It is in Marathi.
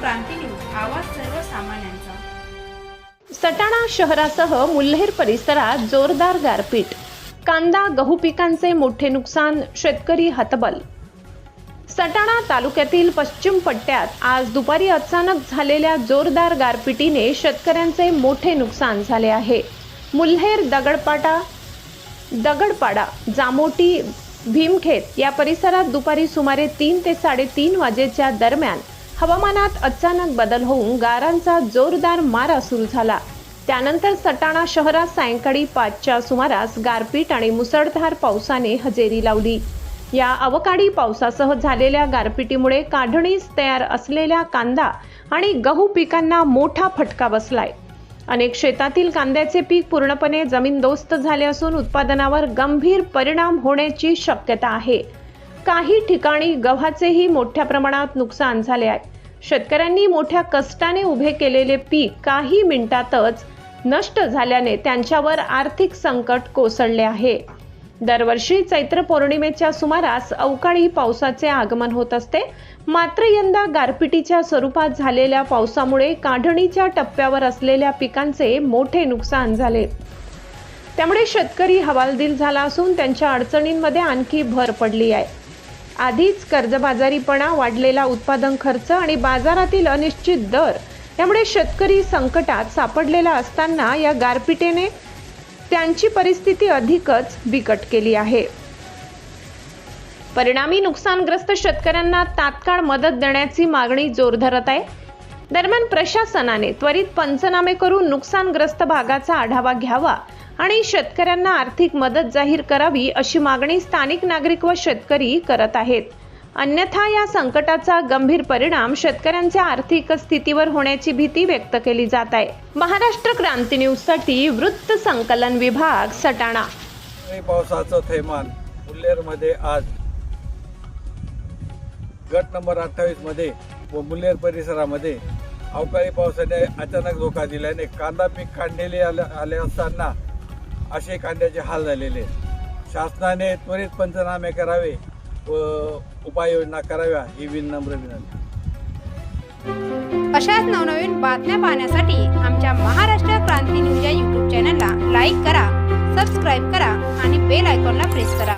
क्रांती न्यूज, आवाज सर्वसामान्यांचा। सटाणा शहरासह मुल्हेर परिसरात जोरदार गारपीट, कांदा गहू पिकांचे मोठे नुकसान, शेतकरी हतबल। सटाणा तालुक्यातील पश्चिम पट्ट्यात आज दुपारी अचानक झालेल्या जोरदार गारपिटीने शेतकऱ्यांचे मोठे नुकसान झाले आहे। मुल्हेर, दगडपाडा, जामोटी, भीमखेत या परिसरात दुपारी सुमारे 3 ते 3:30 वाजेच्या दरम्यान हवामानात अचानक बदल होऊन गारांचा जोरदार मारा सुरू झाला। त्यानंतर सटाणा शहरात सायंकाळी 5च्या सुमारास गारपीट आणि मुसळधार पावसाने हजेरी लावली। या अवकाळी पावसासह झालेल्या गारपिटीमुळे काढणीस तयार असलेल्या कांदा आणि गहू पिकांना मोठा फटका बसलाय। अनेक शेतातील कांद्याचे पीक पूर्णपणे जमीनदोस्त झाले असून उत्पादनावर गंभीर परिणाम होण्याची शक्यता आहे। काही ठिकाणी गव्हाचेही मोठ्या प्रमाणात नुकसान झाले आहे। शेतकऱ्यांनी मोठ्या कष्टाने उभे केलेले पीक काही मिनिटातच नष्ट झाल्याने त्यांच्यावर आर्थिक संकट कोसळले आहे। दरवर्षी चैत्र पौर्णिमेच्या सुमारास अवकाळी पावसाचे आगमन होत असते, मात्र यंदा गारपिटीच्या स्वरूपात झालेल्या पावसामुळे काढणीच्या टप्प्यावर असलेल्या पिकांचे मोठे नुकसान झाले। त्यामुळे शेतकरी हवालदिल झाला असून त्यांच्या अडचणींमध्ये आणखी भर पडली आहे। आधीच कर्जबाजारीपणा, वाढलेला उत्पादन खर्च आणि बाजारातील अनिश्चित दर यामुळे शेतकरी संकटात सापडलेला असताना या गारपिटीने त्यांची परिस्थिती अधिकच बिकट केली आहे। परिणामी नुकसानग्रस्त शेतकऱ्यांना तात्काळ मदत देण्याची मागणी जोर धरत आहे। दरम्यान प्रशासनाने त्वरित पंचनामे करून नुकसानग्रस्त भागाचा आढावा घ्यावा आणि शेतकऱ्यांना आर्थिक मदत जाहीर करावी अशी मागणी स्थानिक नागरिक व शेतकरी करत आहेत। अन्यथा या संकटाचा गंभीर परिणाम शेतकऱ्यांच्या आर्थिक स्थितीवर होण्याची भीती व्यक्त केली जात आहे। महाराष्ट्र क्रांती न्यूज साठी वृत्त संकलन विभाग, सटाणा। पावसाचं थैमान मुल्हेर मध्ये आज गट नंबर 28 मध्ये व मुल्हेर परिसरामध्ये अवकाळी पावसाने अचानक धोका दिल्याने कांदा पीक काढलेले आले असताना असे कांद्याचे हाल झालेले। शासनाने त्वरित पंचनामे करावे व उपाययोजना कराव्या ही विनम्र विनंती। अशाच नवनवीन बातम्या पाहण्यासाठी आमच्या महाराष्ट्र क्रांती न्यूज या YouTube चॅनलला लाईक करा, सबस्क्राईब करा आणि बेल आयकॉनला प्रेस करा।